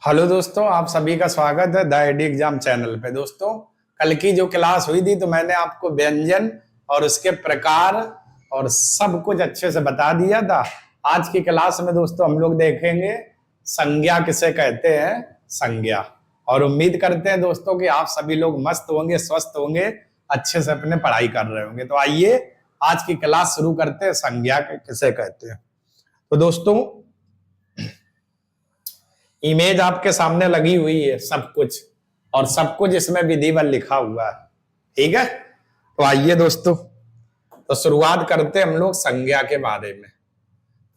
Hello दोस्तों, आप सभी का स्वागत है द आईडी एग्जाम चैनल पे। दोस्तों, कल की जो क्लास हुई थी तो मैंने आपको व्यंजन और उसके प्रकार और सब कुछ अच्छे से बता दिया था। आज की क्लास में दोस्तों हम लोग देखेंगे संज्ञा किसे कहते हैं, संज्ञा। और उम्मीद करते हैं दोस्तों कि आप सभी लोग मस्त होंगे, स्वस्थ होंगे, अच्छे से अपने पढ़ाई कर रहे होंगे। तो आइए आज की क्लास शुरू करते हैं, संज्ञा किसे कहते हैं। तो दोस्तों, इमेज आपके सामने लगी हुई है सब कुछ, और सब कुछ इसमें विधिवत लिखा हुआ है। ठीक है, तो आइए दोस्तों, तो शुरुआत करते हैं हम लोग संज्ञा के बारे में।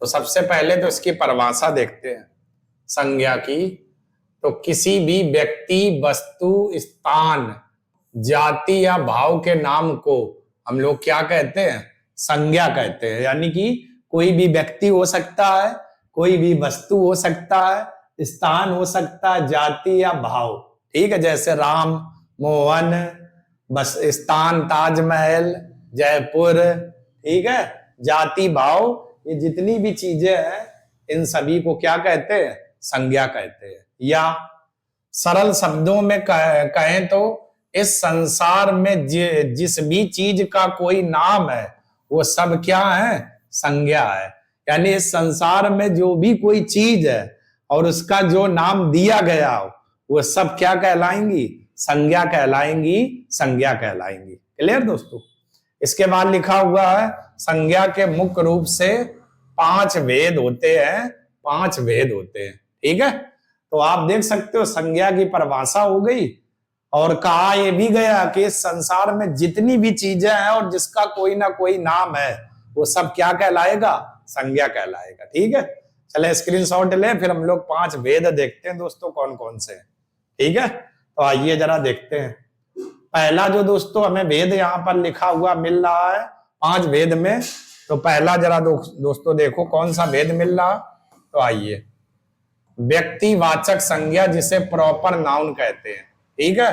तो सबसे पहले तो इसकी परिभाषा देखते हैं संज्ञा की। तो किसी भी व्यक्ति, वस्तु, स्थान, जाति या भाव के नाम को हम लोग क्या कहते हैं, संज्ञा कहते हैं। यानी कि कोई भी व्यक्ति हो सकता है, कोई भी वस्तु हो सकता है, स्थान हो सकता है, जाति या भाव। ठीक है, जैसे राम, मोहन, बस स्थान ताजमहल, जयपुर। ठीक है, जाति, भाव, ये जितनी भी चीजें हैं इन सभी को क्या कहते हैं, संज्ञा कहते हैं। या सरल शब्दों में कहें तो इस संसार में जिस भी चीज का कोई नाम है वो सब क्या है, संज्ञा है। यानी इस संसार में जो भी कोई चीज है और उसका जो नाम दिया गया हो वो सब क्या कहलाएंगी, संज्ञा कहलाएंगी, संज्ञा कहलाएंगी। क्लियर दोस्तों। इसके बाद लिखा हुआ है संज्ञा के मुख्य रूप से 5 भेद होते हैं, 5 भेद होते हैं। ठीक है, तो आप देख सकते हो संज्ञा की परिभाषा हो गई, और कहा यह भी गया कि इस संसार में जितनी भी चीजें हैं और जिसका कोई ना कोई नाम है वो सब क्या कहलाएगा, संज्ञा कहलाएगा। ठीक है, चले स्क्रीनशॉट ले, फिर हम लोग 5 भेद देखते हैं दोस्तों कौन कौन से हैं। ठीक है, तो आइए जरा देखते हैं। पहला जो दोस्तों हमें भेद यहाँ पर लिखा हुआ मिल रहा है 5 भेद में, तो पहला जरा दोस्तों देखो कौन सा भेद मिल रहा। तो आइए, व्यक्तिवाचक संज्ञा, जिसे प्रॉपर नाउन कहते हैं। ठीक है,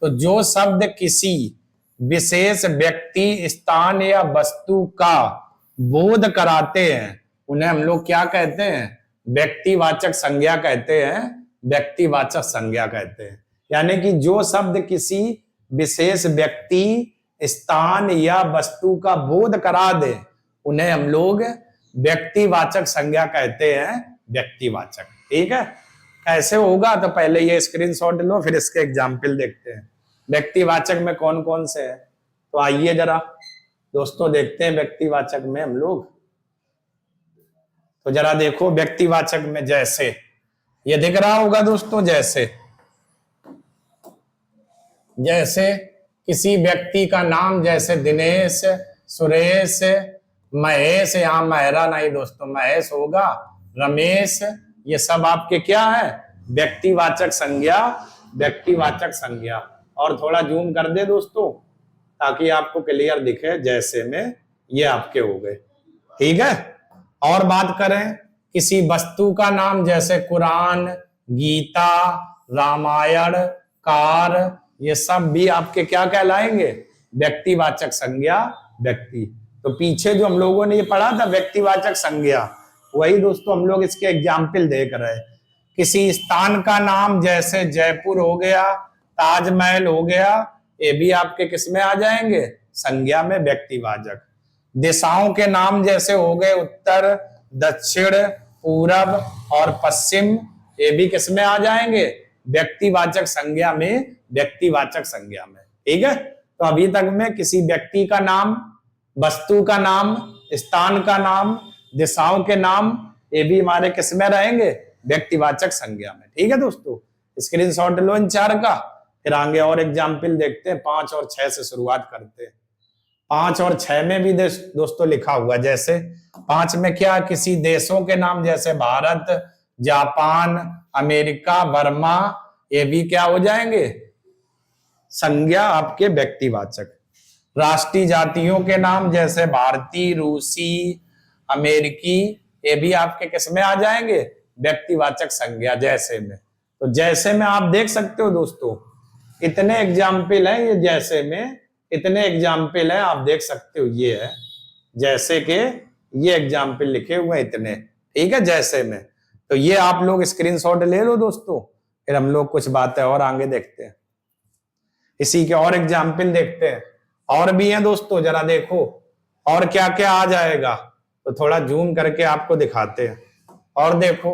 तो जो शब्द किसी विशेष व्यक्ति, स्थान या वस्तु का बोध कराते हैं उन्हें हम लोग क्या कहते हैं, व्यक्तिवाचक संज्ञा कहते हैं, व्यक्तिवाचक संज्ञा कहते हैं। यानी कि जो शब्द किसी विशेष व्यक्ति, स्थान या वस्तु का बोध करा दे उन्हें हम लोग व्यक्तिवाचक संज्ञा कहते हैं, व्यक्तिवाचक। ठीक है, कैसे होगा, तो पहले ये स्क्रीनशॉट लो, फिर इसके एग्जाम्पल देखते हैं व्यक्तिवाचक में कौन कौन से हैं। तो आइए जरा दोस्तों देखते हैं व्यक्तिवाचक में हम लोग। तो जरा देखो व्यक्तिवाचक में, जैसे ये दिख रहा होगा दोस्तों, जैसे जैसे किसी व्यक्ति का नाम, जैसे दिनेश, सुरेश, महेश, यहां महरा नहीं दोस्तों, महेश होगा, रमेश, ये सब आपके क्या है, व्यक्तिवाचक संज्ञा, व्यक्तिवाचक संज्ञा। और थोड़ा जूम कर दे दोस्तों ताकि आपको क्लियर दिखे। जैसे में ये आपके हो गए। ठीक है, और बात करें किसी वस्तु का नाम, जैसे कुरान, गीता, रामायण, कार, ये सब भी आपके क्या कहलाएंगे, व्यक्तिवाचक संज्ञा, व्यक्ति। तो पीछे जो हम लोगों ने ये पढ़ा था व्यक्तिवाचक संज्ञा, वही दोस्तों हम लोग इसके एग्जाम्पल देख रहे हैं। किसी स्थान का नाम, जैसे जयपुर हो गया, ताजमहल हो गया, ये भी आपके किस में आ जाएंगे, संज्ञा में, व्यक्तिवाचक। दिशाओं के नाम जैसे हो गए उत्तर, दक्षिण, पूरब और पश्चिम, ये भी किस में आ जाएंगे, व्यक्तिवाचक संज्ञा में, व्यक्तिवाचक संज्ञा में। ठीक है, तो अभी तक में किसी व्यक्ति का नाम, वस्तु का नाम, स्थान का नाम, दिशाओं के नाम, ये भी हमारे किस में रहेंगे, व्यक्तिवाचक संज्ञा में। ठीक है दोस्तों, स्क्रीनशॉट लो इन 4 का, फिर आगे और एग्जाम्पल देखते हैं। 5 और 6 से शुरुआत करते हैं। 5 और 6 में भी दोस्तों लिखा हुआ, जैसे 5 में क्या, किसी देशों के नाम, जैसे भारत, जापान, अमेरिका, बर्मा, ये भी क्या हो जाएंगे, संज्ञा आपके, व्यक्तिवाचक। राष्ट्रीय जातियों के नाम, जैसे भारतीय, रूसी, अमेरिकी, ये भी आपके किस में आ जाएंगे, व्यक्तिवाचक संज्ञा, जैसे में। तो जैसे में आप देख सकते हो दोस्तों कितने एग्जाम्पल है, ये जैसे में इतने एग्जाम्पल है, आप देख सकते हो। ये है जैसे के, ये एग्जाम्पल लिखे हुए इतने। ठीक है, जैसे में। तो ये आप लोग स्क्रीनशॉट ले लो दोस्तों, फिर हम लोग कुछ बातें और आगे देखते हैं, इसी के और एग्जाम्पल देखते हैं। और भी हैं दोस्तों, जरा देखो और क्या क्या आ जाएगा, तो थोड़ा जूम करके आपको दिखाते हैं। और देखो,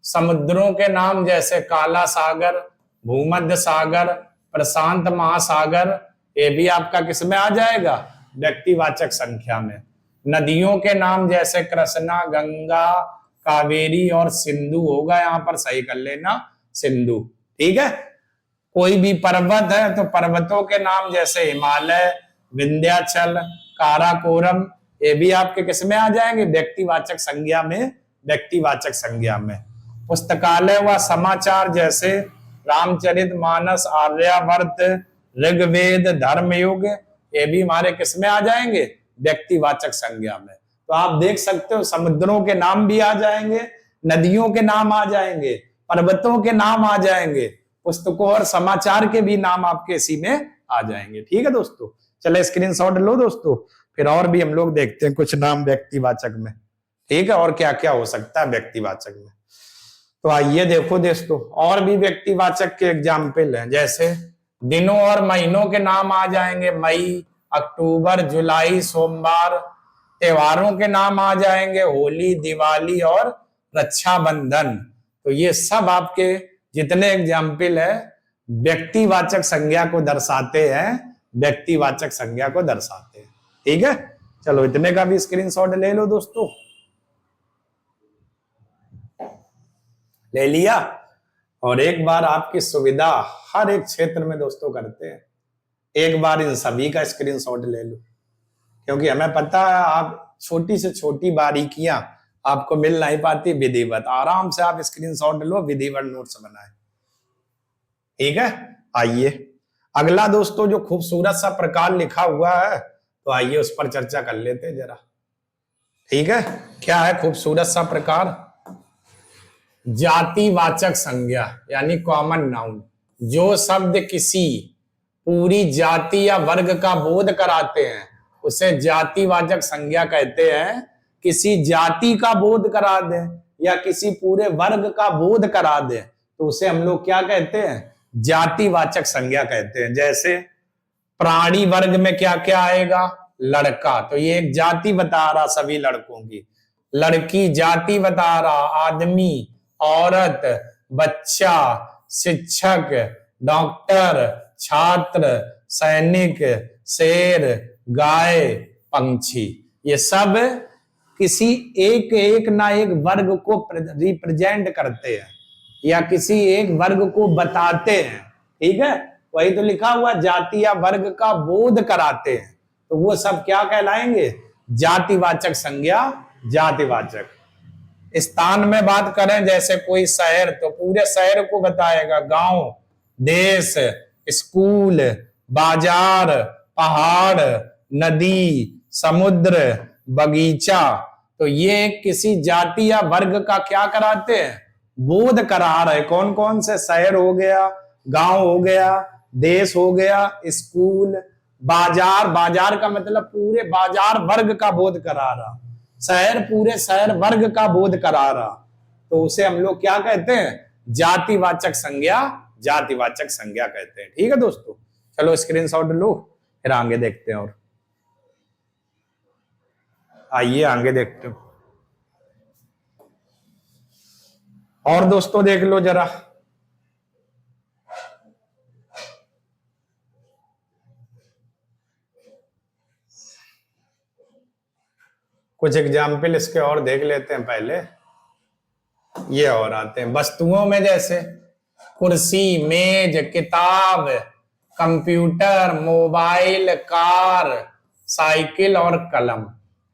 समुद्रों के नाम जैसे काला सागर, भूमध्य सागर, प्रशांत महासागर, ये भी आपका किस में आ जाएगा, व्यक्तिवाचक संख्या में। नदियों के नाम जैसे कृष्णा, गंगा, कावेरी और सिंधु होगा, यहां पर सही कर लेना, सिंधु। ठीक है। कोई भी पर्वत है तो पर्वतों के नाम जैसे हिमालय, विंध्याचल, काराकोरम, ये भी आपके किस में आ जाएंगे, व्यक्तिवाचक संज्ञा में, व्यक्तिवाचक संज्ञा में। पुस्तकालय व समाचार जैसे रामचरितमानस, आर्यावर्त, ऋग्वेद, धर्मयुग, ये भी हमारे किस में आ जाएंगे, व्यक्तिवाचक संज्ञा में। तो आप देख सकते हो, समुद्रों के नाम भी आ जाएंगे, नदियों के नाम आ जाएंगे, पर्वतों के नाम आ जाएंगे, पुस्तकों और समाचार के भी नाम आपके इसी में आ जाएंगे। ठीक है दोस्तों, चले स्क्रीनशॉट लो दोस्तों, फिर और भी हम लोग देखते हैं कुछ नाम व्यक्तिवाचक में। ठीक है, और क्या क्या हो सकता है व्यक्तिवाचक में। तो आइए देखो दोस्तों, और भी व्यक्तिवाचक के एग्जाम्पल हैं, जैसे दिनों और महीनों के नाम आ जाएंगे, मई, अक्टूबर, जुलाई, सोमवार। त्योहारों के नाम आ जाएंगे, होली, दिवाली और रक्षाबंधन। तो ये सब आपके जितने एग्जाम्पल है व्यक्तिवाचक संज्ञा को दर्शाते हैं, व्यक्तिवाचक संज्ञा को दर्शाते हैं। ठीक है, चलो इतने का भी स्क्रीनशॉट ले लो दोस्तों। ले लिया। और एक बार आपकी सुविधा हर एक क्षेत्र में दोस्तों करते हैं, एक बार इन सभी का स्क्रीनशॉट ले लो, क्योंकि हमें पता है आप छोटी से छोटी बारीकियां आपको मिल नहीं पाती विधिवत। आराम से आप स्क्रीनशॉट लो, विधिवत नोट्स बनाए। ठीक है, आइए अगला दोस्तों, जो खूबसूरत सा प्रकार लिखा हुआ है, तो आइए उस पर चर्चा कर लेते हैं जरा। ठीक है, क्या है खूबसूरत सा प्रकार, जातिवाचक संज्ञा यानी कॉमन नाउन। जो शब्द किसी पूरी जाति या वर्ग का बोध कराते हैं उसे जातिवाचक संज्ञा कहते हैं। किसी जाति का बोध करा दे या किसी पूरे वर्ग का बोध करा दे तो उसे हम लोग क्या कहते हैं, जातिवाचक संज्ञा कहते हैं। जैसे प्राणी वर्ग में क्या क्या आएगा, लड़का, तो ये एक जाति बता रहा सभी लड़कों की। लड़की जाति बता रहा, आदमी, औरत, बच्चा, शिक्षक, डॉक्टर, छात्र, सैनिक, शेर, गाय, पंछी। ये सब किसी एक ना एक वर्ग को रिप्रेजेंट करते हैं या किसी एक वर्ग को बताते हैं। ठीक है, वही तो लिखा हुआ, जाति या वर्ग का बोध कराते हैं, तो वो सब क्या कहलाएंगे, जातिवाचक संज्ञा, जातिवाचक। स्थान में बात करें, जैसे कोई शहर तो पूरे शहर को बताएगा, गांव, देश, स्कूल, बाजार, पहाड़, नदी, समुद्र, बगीचा। तो ये किसी जाति या वर्ग का क्या कराते हैं, बोध करा रहे। कौन कौन से, शहर हो गया, गांव हो गया, देश हो गया, स्कूल, बाजार, बाजार का मतलब पूरे बाजार वर्ग का बोध करा रहा, शहर पूरे शहर वर्ग का बोध करा रहा, तो उसे हम लोग क्या कहते हैं, जातिवाचक संज्ञा, जातिवाचक संज्ञा कहते हैं। ठीक है दोस्तों, चलो स्क्रीनशॉट लो, फिर आगे देखते हैं। और आइए आगे देखते हैं। और दोस्तों देख लो जरा, कुछ एग्जाम्पल इसके और देख लेते हैं पहले। ये और आते हैं वस्तुओं में, जैसे कुर्सी, मेज, किताब, कंप्यूटर, मोबाइल, कार, साइकिल और कलम।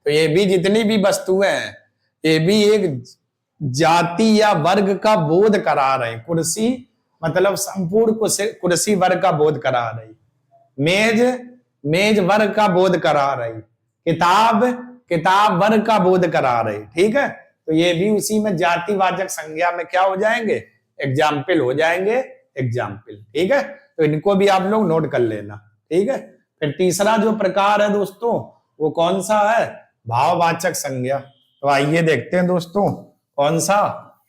तो ये भी जितनी भी वस्तुएं हैं ये भी एक जाति या वर्ग का बोध करा रहे हैं। कुर्सी मतलब संपूर्ण कुर्सी वर्ग का बोध करा रही, मेज मेज वर्ग का बोध करा रही, किताब किताब वर्ग का बोध करा रही। ठीक है, तो ये भी उसी में जातिवाचक संज्ञा में क्या हो जाएंगे, एग्जाम्पल हो जाएंगे, एग्जाम्पल। ठीक है, तो इनको भी आप लोग नोट कर लेना। ठीक है, फिर तीसरा जो प्रकार है दोस्तों वो कौन सा है, भाववाचक संज्ञा। तो आइए देखते हैं दोस्तों, कौन सा,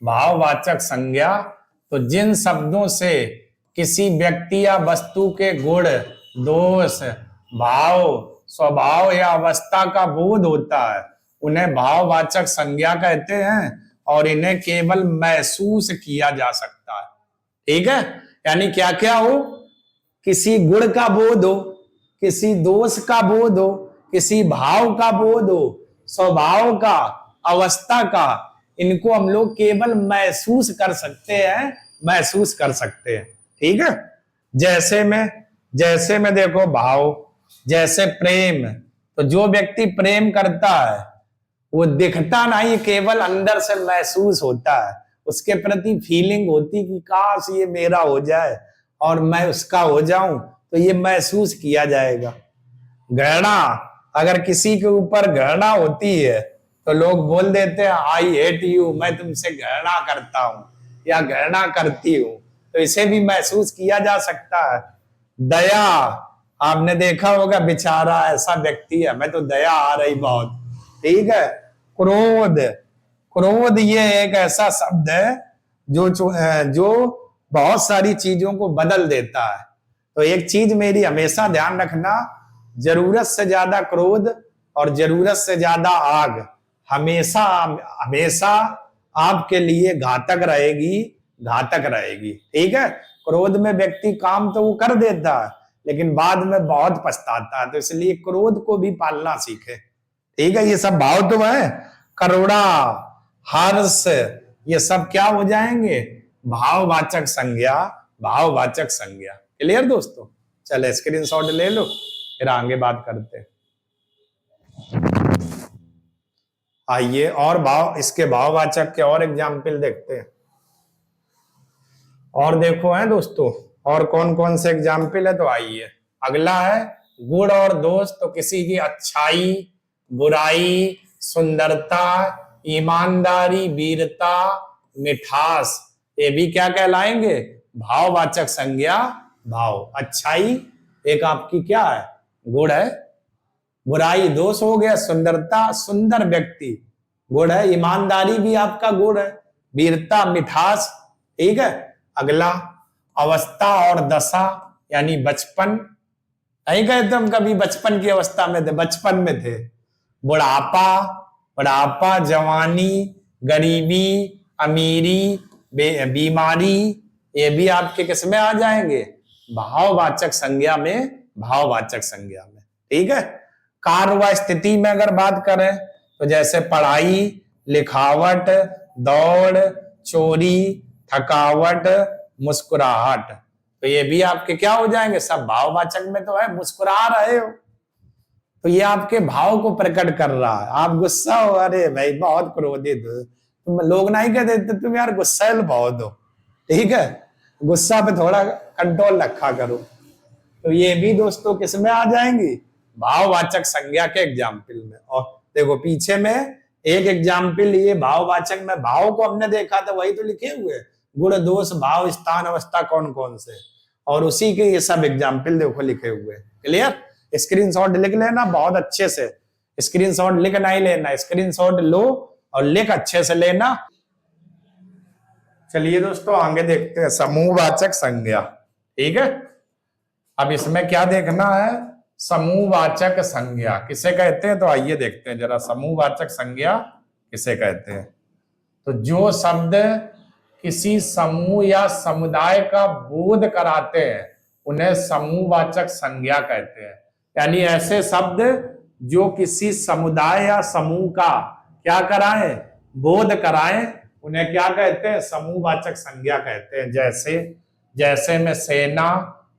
भाववाचक संज्ञा। तो जिन शब्दों से किसी व्यक्ति या वस्तु के गुण, दोष, भाव, स्वभाव या अवस्था का बोध होता है उन्हें भाववाचक संज्ञा कहते हैं और इन्हें केवल महसूस किया जा सकता है। ठीक है, यानी क्या क्या हो, किसी गुण का बोध हो, किसी दोष का बोध हो, किसी भाव का बोध हो, स्वभाव का, अवस्था का, इनको हम लोग केवल महसूस कर सकते हैं, महसूस कर सकते हैं। ठीक है, जैसे में देखो भाव, जैसे प्रेम, तो जो व्यक्ति प्रेम करता है वो दिखता नहीं, केवल अंदर से महसूस होता है, उसके प्रति फीलिंग होती कि काश ये मेरा हो जाए और मैं उसका हो जाऊं, तो ये महसूस किया जाएगा। घृणा, अगर किसी के ऊपर घृणा होती है तो लोग बोल देते हैं आई हेट यू, मैं तुमसे घृणा करता हूं या घृणा करती हूं, तो इसे भी महसूस किया जा सकता है। दया, आपने देखा होगा बेचारा ऐसा व्यक्ति है, मैं तो दया आ रही बहुत। ठीक है, क्रोध, क्रोध ये एक ऐसा शब्द है जो बहुत सारी चीजों को बदल देता है। तो एक चीज मेरी हमेशा ध्यान रखना, जरूरत से ज्यादा क्रोध और जरूरत से ज्यादा आग हमेशा हमेशा आपके लिए घातक रहेगी, घातक रहेगी। ठीक है, क्रोध में व्यक्ति काम तो वो कर देता है लेकिन बाद में बहुत पछताता है, तो इसलिए क्रोध को भी पालना सीखे। ठीक है, ये सब भाव तो है, करुणा, हर्ष, ये सब क्या हो जाएंगे, भाववाचक संज्ञा, भाववाचक संज्ञा। क्लियर दोस्तों, चले स्क्रीनशॉट ले लो, फिर आगे बात करते हैं। आइए और भाव, इसके भाववाचक के और एग्जाम्पल देखते हैं। और देखो है दोस्तों, और कौन कौन से एग्जाम्पल है, तो आइए अगला है गुण और दोष। तो किसी की अच्छाई, बुराई, सुंदरता, ईमानदारी, वीरता, मिठास, ये भी क्या कहलाएंगे, भाववाचक संज्ञा, भाव। अच्छाई एक आपकी क्या है, गुण है, बुराई दोष हो गया, सुंदरता सुंदर व्यक्ति गुण है, ईमानदारी भी आपका गुण है, वीरता, मिठास। ठीक है, अगला अवस्था और दशा, यानी बचपन, नहीं कहते हम कभी बचपन की अवस्था में थे, बचपन में थे। बुढ़ापा, बुढ़ापा, जवानी, गरीबी, अमीरी, बीमारी, ये भी आपके किस में आ जाएंगे, भाववाचक संज्ञा में, भाववाचक संज्ञा में। ठीक है, कार्य व स्थिति में अगर बात करें तो जैसे पढ़ाई, लिखावट, दौड़, चोरी, थकावट, मुस्कुराहट, तो ये भी आपके क्या हो जाएंगे, सब भाववाचक में तो है। मुस्कुरा रहे हो तो ये आपके भाव को प्रकट कर रहा है। आप गुस्सा हो, अरे भाई बहुत क्रोधित हो, तुम लोग नहीं कहते तुम यार गुस्सैल बहुत हो। ठीक है, गुस्सा पे थोड़ा कंट्रोल रखा करो, तो ये भी दोस्तों किस में आ जाएंगी, भाववाचक संज्ञा के एग्जाम्पल में। और देखो पीछे में एक एग्जाम्पल ये भाववाचक में, भाव को हमने देखा था, वही तो लिखे हुए गुण, दोष, भाव, स्थान, अवस्था कौन कौन से, और उसी के ये सब एग्जाम्पल देखो लिखे हुए। क्लियर, स्क्रीनशॉट लिख लेना बहुत अच्छे से, स्क्रीनशॉट लिख नहीं लेना, स्क्रीनशॉट लो और लिख अच्छे से लेना। चलिए दोस्तों आगे देखते हैं समूहवाचक संज्ञा। ठीक है, अब इसमें क्या देखना है, समूहवाचक संज्ञा किसे कहते हैं, तो आइए देखते हैं जरा समूहवाचक संज्ञा किसे कहते हैं। तो जो शब्द किसी समूह या समुदाय का बोध कराते हैं उन्हें समूहवाचक संज्ञा कहते हैं। यानी ऐसे शब्द जो किसी समुदाय या समूह का क्या कराएं, बोध कराएं, उन्हें क्या कहते हैं, समूहवाचक संज्ञा कहते हैं। जैसे में सेना,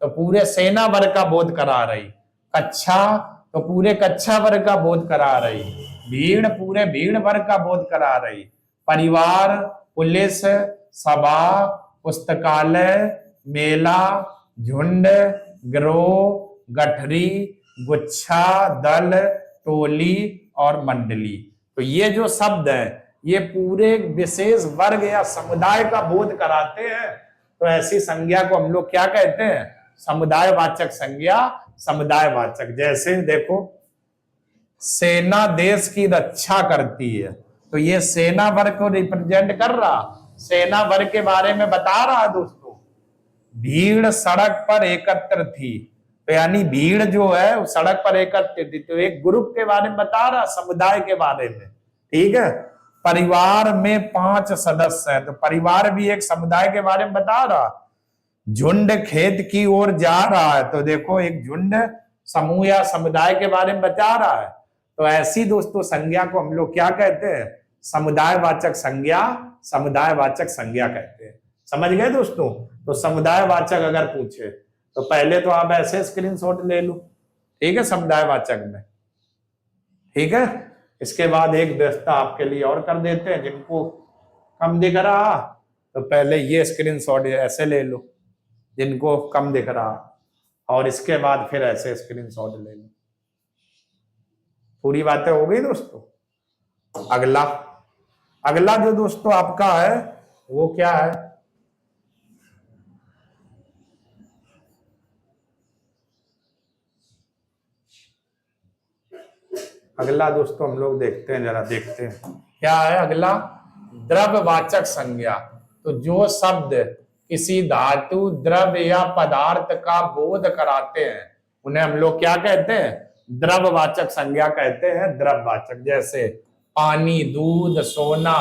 तो पूरे सेना वर्ग का बोध करा रही, कक्षा तो पूरे कक्षा वर्ग का बोध करा रही, भीड़ पूरे भीड़ वर्ग का बोध करा रही, परिवार, पुलिस, सभा, पुस्तकालय, मेला, झुंड, गिरोह, गठरी, गुच्छा, दल, टोली और मंडली। तो ये जो शब्द है ये पूरे विशेष वर्ग या समुदाय का बोध कराते हैं, तो ऐसी संज्ञा को हम लोग क्या कहते हैं, समुदायवाचक संज्ञा, समुदायवाचक। जैसे देखो सेना देश की रक्षा करती है, तो ये सेना वर्ग को रिप्रेजेंट कर रहा, सेना बल के बारे में बता रहा है दोस्तों। भीड़ सड़क पर एकत्र थी, तो यानी भीड़ जो है वो सड़क पर एकत्र थी, तो एक ग्रुप के बारे में बता रहा, समुदाय के बारे में। ठीक है, परिवार में 5 सदस्य हैं, तो परिवार भी एक समुदाय के बारे में बता रहा। झुंड खेत की ओर जा रहा है, तो देखो एक झुंड समूह या समुदाय के बारे में बता रहा है। तो ऐसी दोस्तों संज्ञा को हम लोग क्या कहते हैं? समुदायवाचक संज्ञा, समुदायवाचक संज्ञा कहते हैं। समझ गए दोस्तों? तो समुदायवाचक अगर पूछे तो पहले तो आप ऐसे स्क्रीनशॉट ले लो, ठीक है, समुदायवाचक में। ठीक है, इसके बाद एक दस्ता आपके लिए और कर देते हैं, जिनको कम दिख रहा तो पहले ये स्क्रीनशॉट ऐसे ले लो जिनको कम दिख रहा, और इसके बाद फिर ऐसे स्क्रीनशॉट ले लो। पूरी बातें हो गई दोस्तों। अगला अगला जो दोस्तों आपका है वो क्या है? अगला दोस्तों हम लोग देखते हैं, जरा देखते हैं क्या है अगला। द्रव्यवाचक संज्ञा। तो जो शब्द किसी धातु, द्रव्य या पदार्थ का बोध कराते हैं उन्हें हम लोग क्या कहते हैं? द्रव्यवाचक संज्ञा कहते हैं। द्रव्यवाचक जैसे पानी, दूध, सोना,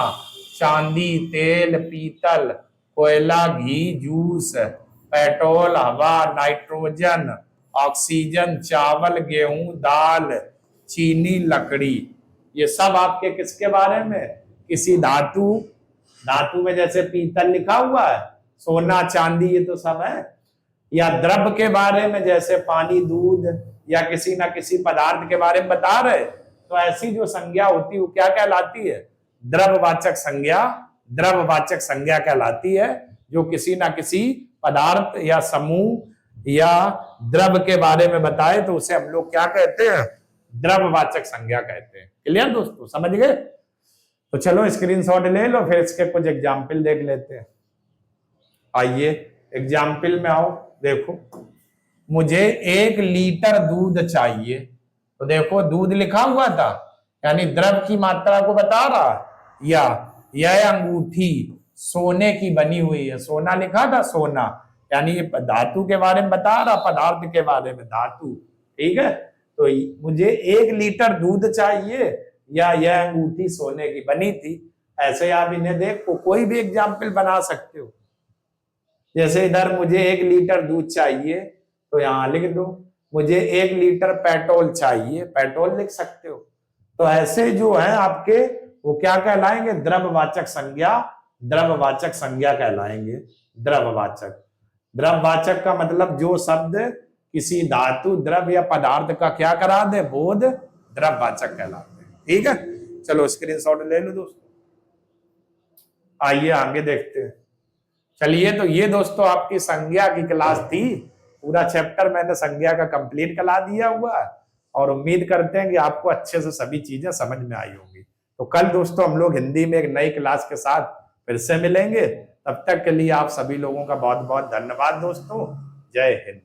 चांदी, तेल, पीतल, कोयला, घी, जूस, पेट्रोल, हवा, नाइट्रोजन, ऑक्सीजन, चावल, गेहूं, दाल, चीनी, लकड़ी, ये सब आपके किसके बारे में? किसी धातु, धातु में जैसे पीतल लिखा हुआ है, सोना, चांदी, ये तो सब है। या द्रव्य के बारे में जैसे पानी, दूध, या किसी ना किसी पदार्थ के बारे में बता रहे, तो ऐसी जो संज्ञा होती है वो क्या कहलाती है? द्रव्यवाचक संज्ञा। द्रव्यवाचक संज्ञा कहलाती है जो किसी ना किसी पदार्थ या समूह या द्रव्य के बारे में बताए, तो उसे हम लोग क्या कहते हैं? द्रव्यवाचक संज्ञा कहते हैं। क्लियर दोस्तों, समझ गए? तो चलो स्क्रीनशॉट ले लो, फिर इसके कुछ एग्जाम्पल देख लेते हैं। आइए एग्जाम्पल में आओ। देखो, मुझे 1 लीटर दूध चाहिए, तो देखो दूध लिखा हुआ था, यानी द्रव्य की मात्रा को बता रहा। या यह अंगूठी सोने की बनी हुई है, सोना लिखा था, सोना, यानी धातु के बारे में बता रहा, पदार्थ के बारे में, धातु। ठीक है, तो मुझे 1 लीटर दूध चाहिए या यह अंगूठी सोने की बनी थी। ऐसे आप इन्हें देख कोई भी एग्जाम्पल बना सकते हो। जैसे इधर मुझे 1 लीटर दूध चाहिए, तो यहां लिख दो। मुझे 1 लीटर पेट्रोल चाहिए, पेट्रोल लिख सकते हो। तो ऐसे जो है आपके वो क्या कहलाएंगे? द्रव्यवाचक संज्ञा। द्रव्यवाचक संज्ञा कहलाएंगे। द्रव्यवाचक। द्रव्यवाचक का मतलब जो शब्द किसी धातु, द्रव्य या पदार्थ का क्या करा दे? बोध, द्रव्यवाचक कहलाते हैं। ठीक है, चलो स्क्रीनशॉट ले लो दोस्तों। आइए आगे देखते हैं। चलिए, तो ये दोस्तों आपकी संज्ञा की क्लास थी। पूरा चैप्टर मैंने संज्ञा का कंप्लीट करा दिया हुआ है, और उम्मीद करते हैं कि आपको अच्छे से सभी चीजें समझ में आई होंगी। तो कल दोस्तों हम लोग हिंदी में एक नई क्लास के साथ फिर से मिलेंगे। तब तक के लिए आप सभी लोगों का बहुत बहुत धन्यवाद दोस्तों। जय हिंद।